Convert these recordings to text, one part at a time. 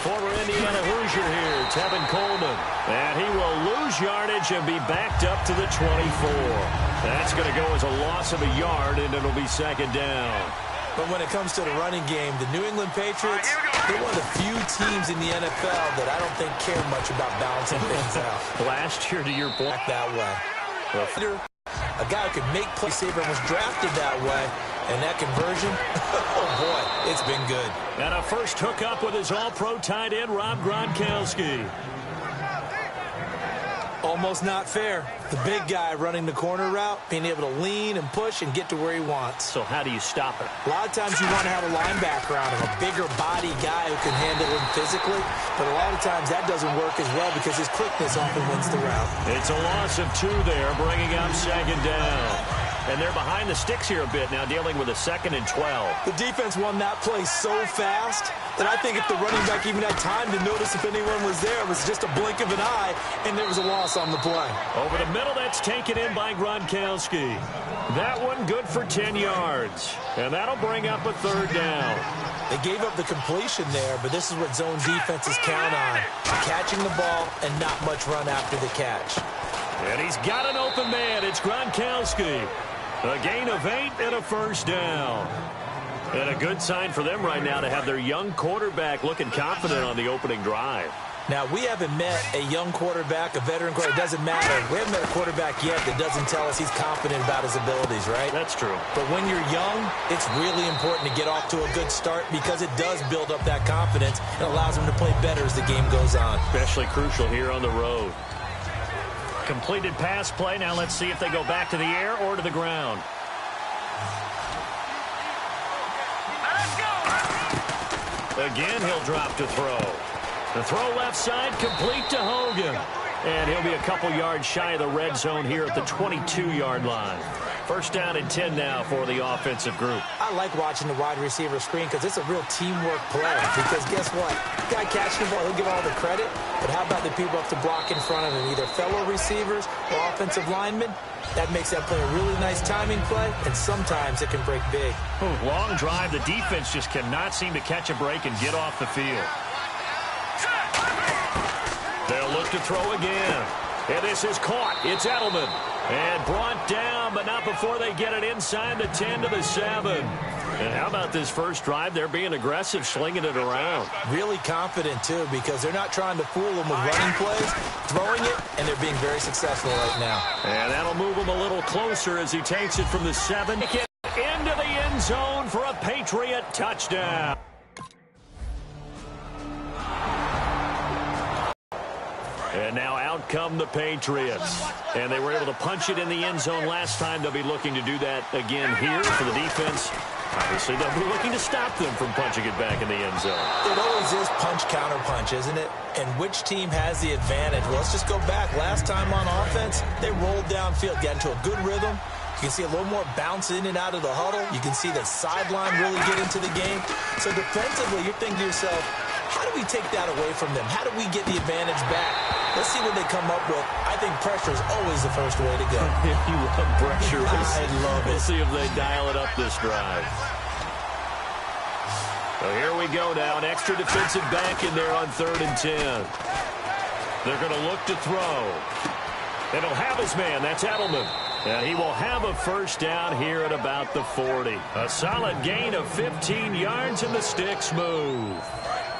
former Indiana Hoosier here, Tevin Coleman. And he will lose yardage and be backed up to the 24. That's going to go as a loss of a yard, and it'll be second down. But when it comes to the running game, the New England Patriots, they're one of the few teams in the NFL that I don't think care much about balancing things out. Last year, to your point, that way. A guy who could make plays, receiver was drafted that way, and that conversion, oh boy, it's been good. And a first hookup with his all-pro tight end, Rob Gronkowski. Almost not fair. The big guy running the corner route, being able to lean and push and get to where he wants. So how do you stop it? A lot of times you want to have a linebacker on him, a bigger body guy who can handle him physically. But a lot of times that doesn't work as well because his quickness often wins the route. It's a loss of 2 there, bringing up second down. And they're behind the sticks here a bit now, dealing with a 2nd and 12. The defense won that play so fast that I think if the running back even had time to notice if anyone was there, it was just a blink of an eye, and there was a loss on the play. Over the middle, that's taken in by Gronkowski. That one good for 10 yards. And that'll bring up a 3rd down. They gave up the completion there, but this is what zone defenses count on. Catching the ball and not much run after the catch. And he's got an open man. It's Gronkowski. A gain of 8 and a 1st down. And a good sign for them right now to have their young quarterback looking confident on the opening drive. Now, we haven't met a young quarterback, a veteran quarterback. It doesn't matter. We haven't met a quarterback yet that doesn't tell us he's confident about his abilities, right? That's true. But when you're young, it's really important to get off to a good start because it does build up that confidence and allows him to play better as the game goes on. Especially crucial here on the road. Completed pass play. Now let's see if they go back to the air or to the ground. Again, he'll drop to throw. The throw left side, complete to Hogan. And he'll be a couple yards shy of the red zone here at the 22-yard line. 1st down and 10 now for the offensive group. I like watching the wide receiver screen because it's a real teamwork play. Because guess what? The guy catching the ball, he'll get all the credit. But how about the people up to block in front of him, either fellow receivers or offensive linemen? That makes that play a really nice timing play, and sometimes it can break big. Long drive. The defense just cannot seem to catch a break and get off the field. They'll look to throw again. And this is caught. It's Edelman. And brought down, but not before they get it inside the 10 to the 7. And how about this first drive? They're being aggressive, slinging it around. Really confident, too, because they're not trying to fool them with running plays, throwing it, and they're being very successful right now. And that'll move him a little closer as he takes it from the 7. Into the end zone for a Patriot touchdown. And now out come the Patriots. And they were able to punch it in the end zone last time. They'll be looking to do that again here for the defense. Obviously, they'll be looking to stop them from punching it back in the end zone. It always is punch-counter-punch, isn't it? And which team has the advantage? Well, let's just go back. Last time on offense, they rolled downfield, got into a good rhythm. You can see a little more bounce in and out of the huddle. You can see the sideline really get into the game. So defensively, you're thinking to yourself, how do we take that away from them? How do we get the advantage back? Let's see what they come up with. I think pressure is always the first way to go. If you love pressure, I love it. We'll see if they dial it up this drive. So here we go now. An extra defensive back in there on 3rd and 10. They're going to look to throw. And he'll have his man. That's Edelman. And he will have a 1st down here at about the 40. A solid gain of 15 yards, and the sticks move.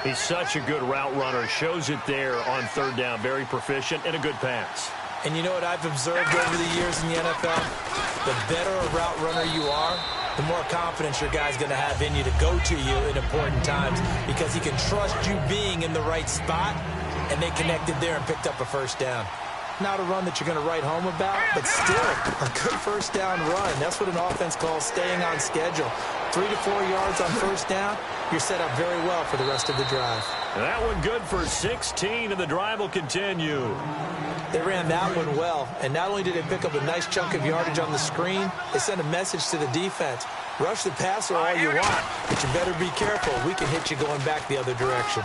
He's such a good route runner. Shows it there on 3rd down. Very proficient and a good pass. And you know what I've observed over the years in the NFL? The better a route runner you are, the more confidence your guy's going to have in you to go to you in important times because he can trust you being in the right spot, and they connected there and picked up a 1st down. Not a run that you're going to write home about, but still a good 1st down run. That's what an offense calls staying on schedule. 3 to 4 yards on 1st down, you're set up very well for the rest of the drive. That one good for 16, and the drive will continue. They ran that one well, and not only did they pick up a nice chunk of yardage on the screen, they sent a message to the defense. Rush the passer all you want, but you better be careful. We can hit you going back the other direction.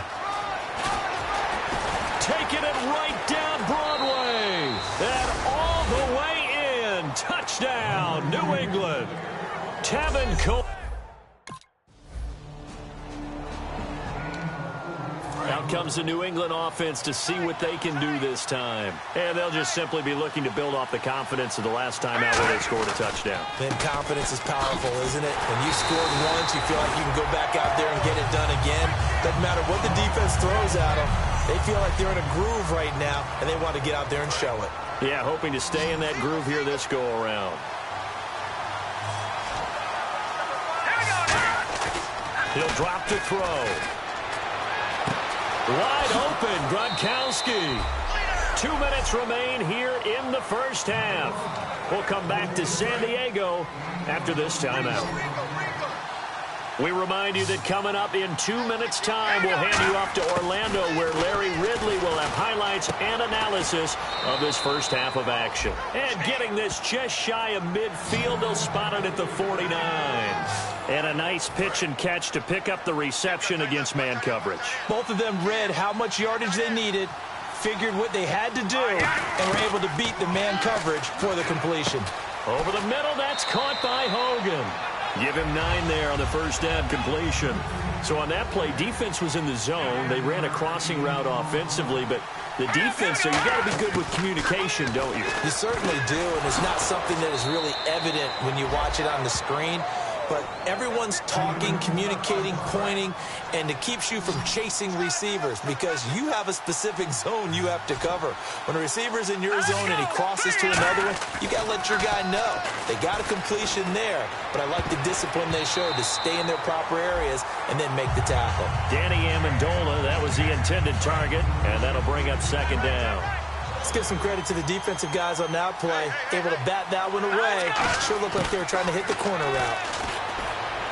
Taking it right down Broadway, and all the way in. Touchdown, New England. Tevin Coleman. Now comes the New England offense to see what they can do this time. And they'll just simply be looking to build off the confidence of the last time out where they scored a touchdown. Then confidence is powerful, isn't it? When you scored once, you feel like you can go back out there and get it done again. Doesn't matter what the defense throws at them. They feel like they're in a groove right now, and they want to get out there and show it. Yeah, hoping to stay in that groove here this go-around. He'll drop to throw. Wide open, Gronkowski. 2 minutes remain here in the first half. We'll come back to San Diego after this timeout. We remind you that coming up in 2 minutes' time, we'll hand you off to Orlando, where Larry Ridley will have highlights and analysis of this first half of action. And getting this just shy of midfield, they'll spot it at the 49. And a nice pitch and catch to pick up the reception against man coverage. Both of them read how much yardage they needed, figured what they had to do, and were able to beat the man coverage for the completion. Over the middle, that's caught by Hogan. Give him 9 there on the first down completion. So on that play, defense was in the zone. They ran a crossing route offensively, but the defense, so you got to be good with communication, don't you? You certainly do, and it's not something that is really evident when you watch it on the screen. But everyone's talking, communicating, pointing, and it keeps you from chasing receivers because you have a specific zone you have to cover. When a receiver's in your zone and he crosses to another one, you got to let your guy know. They got a completion there, but I like the discipline they showed to stay in their proper areas and then make the tackle. Danny Amendola, that was the intended target, and that'll bring up second down. Let's give some credit to the defensive guys on that play. Able to bat that one away. Sure looked like they were trying to hit the corner route.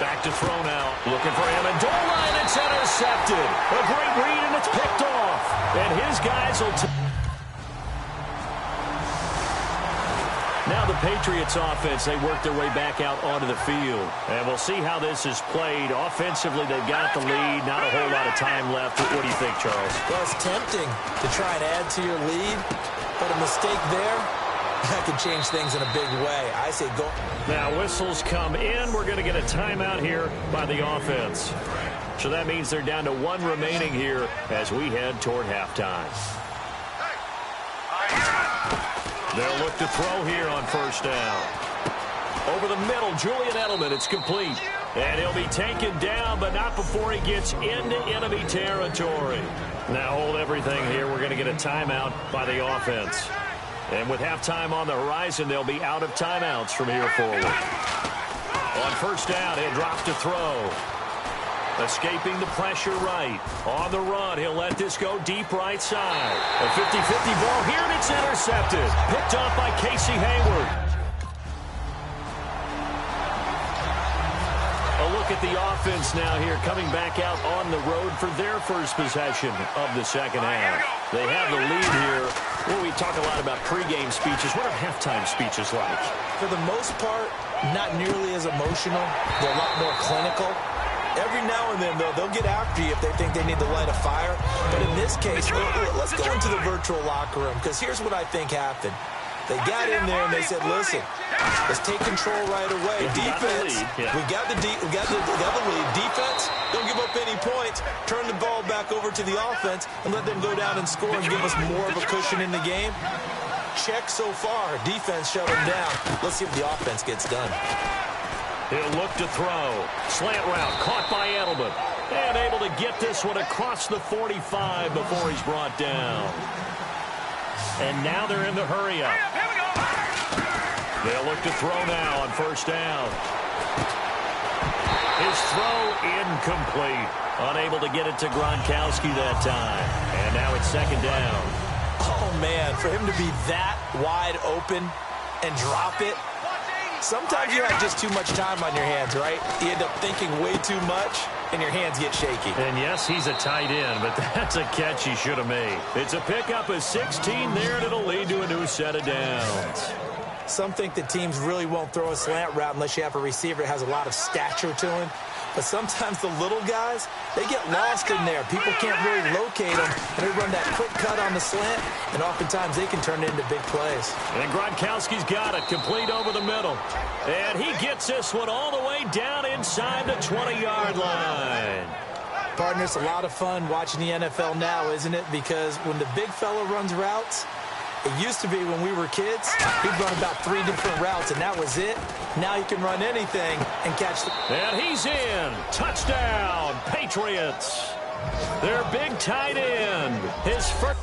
Back to throw now. Looking for Amendola, and it's intercepted. A great read, and it's picked off. And his guys will... Now the Patriots offense, they work their way back out onto the field. And we'll see how this is played. Offensively, they've got the lead. Not a whole lot of time left. What do you think, Charles? Well, it's tempting to try and add to your lead, but a mistake there, that could change things in a big way. I say go. Now whistles come in. We're going to get a timeout here by the offense. So that means they're down to 1 remaining here as we head toward halftime. They'll look to throw here on first down. Over the middle, Julian Edelman. It's complete. And he'll be taken down, but not before he gets into enemy territory. Now hold everything here. We're going to get a timeout by the offense. And with halftime on the horizon, they'll be out of timeouts from here forward. On first down, he'll drop to throw. Escaping the pressure right. On the run, he'll let this go deep right side. A 50-50 ball here, and it's intercepted. Picked off by Casey Hayward. A look at the offense now here, coming back out on the road for their first possession of the second half. They have the lead here. Well, we talk a lot about pregame speeches. What are halftime speeches like? For the most part, not nearly as emotional. They're a lot more clinical. Every now and then, though, they'll get after you if they think they need to light a fire. But in this case, let's go into the virtual locker room, because here's what I think happened. They got in there and they said, listen, let's take control right away. Defense, we got the lead. Defense, don't give up any points. Turn the ball back over to the offense and let them go down and score and give us more of a cushion in the game. Check so far. Defense shut them down. Let's see if the offense gets done. He'll look to throw. Slant route caught by Edelman. And able to get this one across the 45 before he's brought down. And now they're in the hurry-up. They'll look to throw now on first down. His throw incomplete. Unable to get it to Gronkowski that time. And now it's second down. Oh, man, for him to be that wide open and drop it. Sometimes you have just too much time on your hands, right? You end up thinking way too much, and your hands get shaky. And yes, he's a tight end, but that's a catch he should have made. It's a pickup of 16 there, and it'll lead to a new set of downs. Some think that teams really won't throw a slant route unless you have a receiver that has a lot of stature to him. But sometimes the little guys, they get lost in there. People can't really locate them, and they run that quick cut on the slant, and oftentimes they can turn it into big plays. And Gronkowski's got it, complete over the middle. And he gets this one all the way down inside the 20-yard line. Partner, it's a lot of fun watching the NFL now, isn't it? Because when the big fella runs routes, it used to be when we were kids, he'd run about 3 different routes, and that was it. Now you can run anything and catch the... And he's in. Touchdown, Patriots. Their big tight end. His first...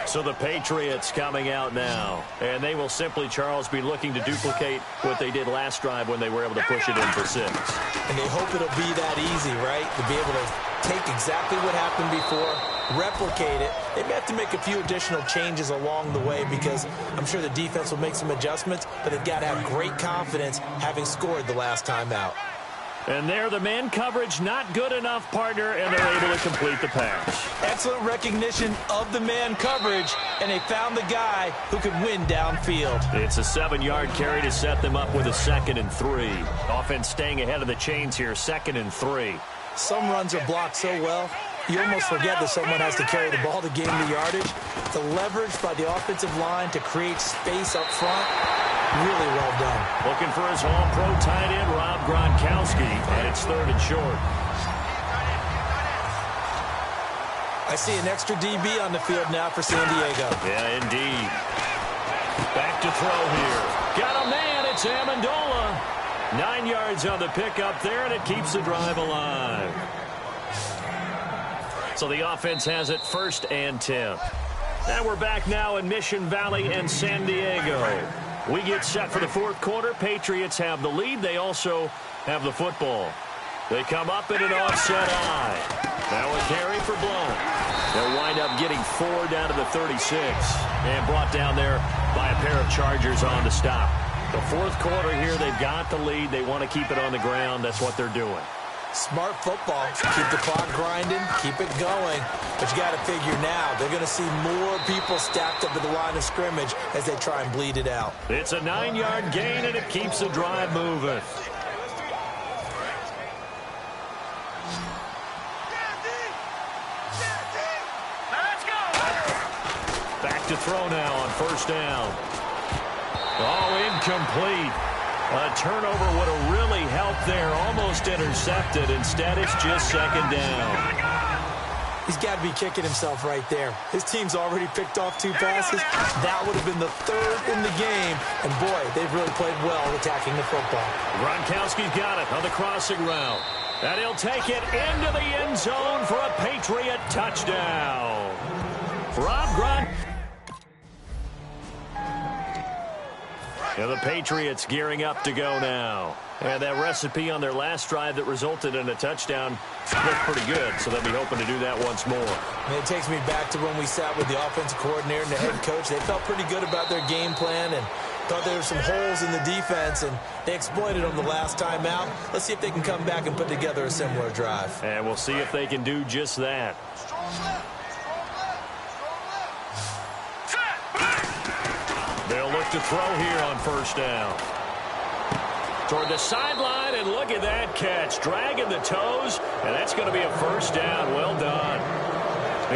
So the Patriots coming out now. And they will simply, Charles, be looking to duplicate what they did last drive when they were able to push it in for 6. And they hope it'll be that easy, right? To be able to take exactly what happened before, replicate it. They may have to make a few additional changes along the way because I'm sure the defense will make some adjustments, but they've got to have great confidence having scored the last time out. And there, the man coverage not good enough, partner, and they're able to complete the pass. Excellent recognition of the man coverage, and they found the guy who could win downfield. It's a 7-yard carry to set them up with a 2nd and 3. Offense staying ahead of the chains here, 2nd and 3. Some runs are blocked so well, you almost forget that someone has to carry the ball to gain the yardage. The leverage by the offensive line to create space up front, really well done. Looking for his all-pro tight end, Rob Gronkowski, and it's 3rd and short. I see an extra DB on the field now for San Diego. Yeah, indeed. Back to throw here. Got a man, it's Amendola. 9 yards on the pickup there, and it keeps the drive alive. So the offense has it 1st and 10. And we're back now in Mission Valley and San Diego. We get set for the 4th quarter. Patriots have the lead. They also have the football. They come up in an offset eye. Now a carry for Blount. They'll wind up getting 4 down to the 36. And brought down there by a pair of Chargers on the stop. The 4th quarter here, they've got the lead. They want to keep it on the ground. That's what they're doing. Smart football. Keep the clock grinding. Keep it going. But you got to figure now, they're going to see more people stacked up at the line of scrimmage as they try and bleed it out. It's a 9-yard gain, and it keeps the drive moving. Back to throw now on 1st down. Oh, incomplete. A turnover would have really helped there. Almost intercepted. Instead, it's just 2nd down. He's got to be kicking himself right there. His team's already picked off 2 passes. That would have been the 3rd in the game. And, boy, they've really played well attacking the football. Gronkowski's got it on the crossing route. And he'll take it into the end zone for a Patriot touchdown. Rob Gronk. And the Patriots gearing up to go now. And that recipe on their last drive that resulted in a touchdown looked pretty good, so they'll be hoping to do that once more. And it takes me back to when we sat with the offensive coordinator and the head coach. They felt pretty good about their game plan and thought there were some holes in the defense, and they exploited them the last time out. Let's see if they can come back and put together a similar drive. And we'll see if they can do just that. They'll look to throw here on 1st down. Toward the sideline, and look at that catch. Dragging the toes, and that's going to be a 1st down. Well done.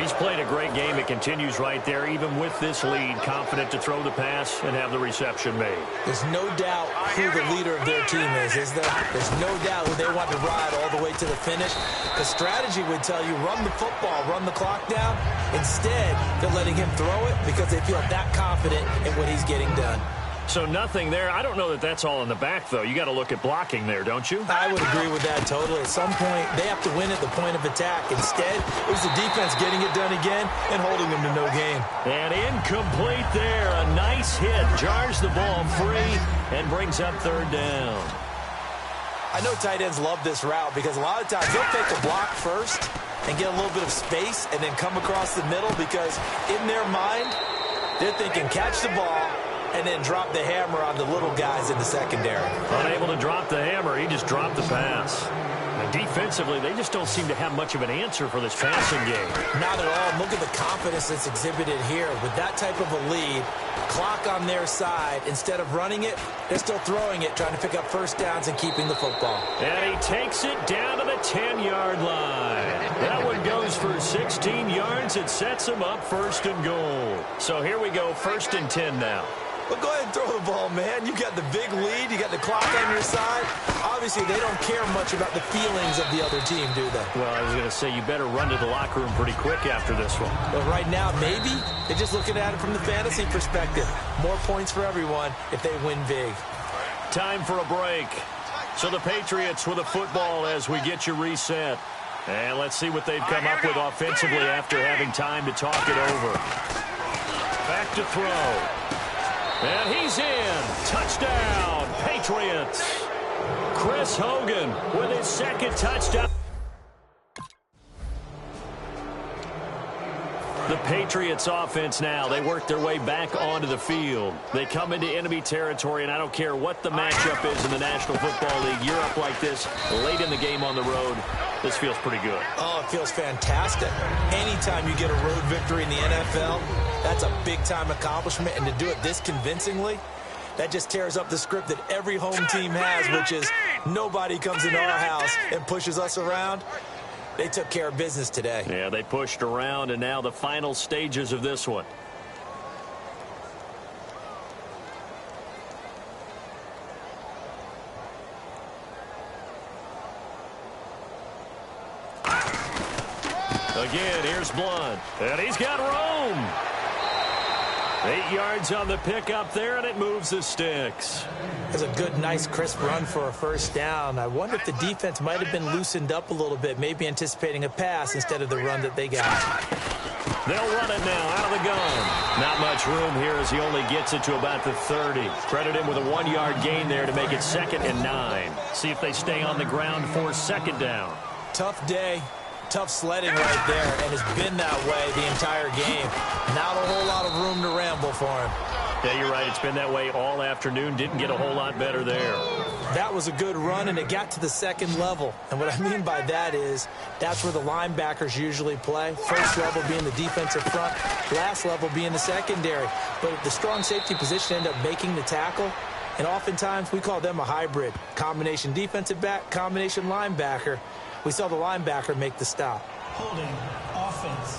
He's played a great game. It continues right there, even with this lead. Confident to throw the pass and have the reception made. There's no doubt who the leader of their team is there? There's no doubt who they want to ride all the way to the finish. The strategy would tell you, run the football, run the clock down. Instead, they're letting him throw it because they feel that confident in what he's getting done. So nothing there. I don't know that that's all in the back, though. You got to look at blocking there, don't you? I would agree with that totally. At some point, they have to win at the point of attack. Instead, it was the defense getting it done again and holding them to no gain. And incomplete there. A nice hit. Jars the ball free and brings up 3rd down. I know tight ends love this route because a lot of times they'll take a block first and get a little bit of space and then come across the middle because in their mind, they're thinking catch the ball and then drop the hammer on the little guys in the secondary. Unable to drop the hammer, he just dropped the pass. And defensively, they just don't seem to have much of an answer for this passing game. Not at all. Look at the confidence that's exhibited here. With that type of a lead, clock on their side, instead of running it, they're still throwing it, trying to pick up 1st downs and keeping the football. And he takes it down to the 10-yard line. That one goes for 16 yards. It sets him up 1st and goal. So here we go, 1st and 10 now. Well, go ahead and throw the ball, man. You got the big lead. You got the clock on your side. Obviously, they don't care much about the feelings of the other team, do they? Well, I was going to say, you better run to the locker room pretty quick after this one. But right now, maybe they're just looking at it from the fantasy perspective. More points for everyone if they win big. Time for a break. So the Patriots with a football as we get you reset. And let's see what they've come up with offensively after having time to talk it over. Back to throw. And he's in. Touchdown, Patriots. Chris Hogan with his second touchdown. The Patriots offense now, they work their way back onto the field. They come into enemy territory, and I don't care what the matchup is in the National Football League. You're up like this late in the game on the road. This feels pretty good. Oh, it feels fantastic. Anytime you get a road victory in the NFL, that's a big-time accomplishment, and to do it this convincingly, that just tears up the script that every home team has, which is nobody comes into our house and pushes us around. They took care of business today. Yeah, they pushed around, and now the final stages of this one. Again, here's Blunt, and he's got room. 8 yards on the pickup there, and it moves the sticks. It's a good, nice, crisp run for a first down. I wonder if the defense might have been loosened up a little bit, maybe anticipating a pass instead of the run that they got. They'll run it now out of the gun. Not much room here as he only gets it to about the 30. Credit him with a 1-yard gain there to make it 2nd and 9. See if they stay on the ground for 2nd down. Tough day. Tough sledding right there, and it's been that way the entire game. Not a whole lot of room to ramble for him. Yeah, you're right. It's been that way all afternoon. Didn't get a whole lot better there. That was a good run, and it got to the 2nd level. And what I mean by that is that's where the linebackers usually play. First level being the defensive front, last level being the secondary. But the strong safety position ended up making the tackle, and oftentimes we call them a hybrid. Combination defensive back, combination linebacker. We saw the linebacker make the stop. Holding offense.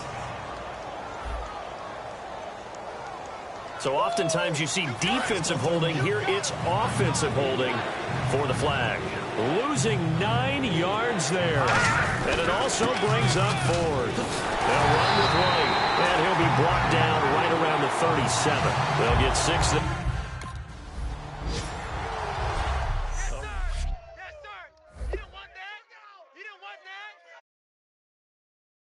So oftentimes you see defensive holding. Here it's offensive holding for the flag. Losing 9 yards there. And it also brings up 4th. They'll run with White. And he'll be brought down right around the 37. They'll get 6.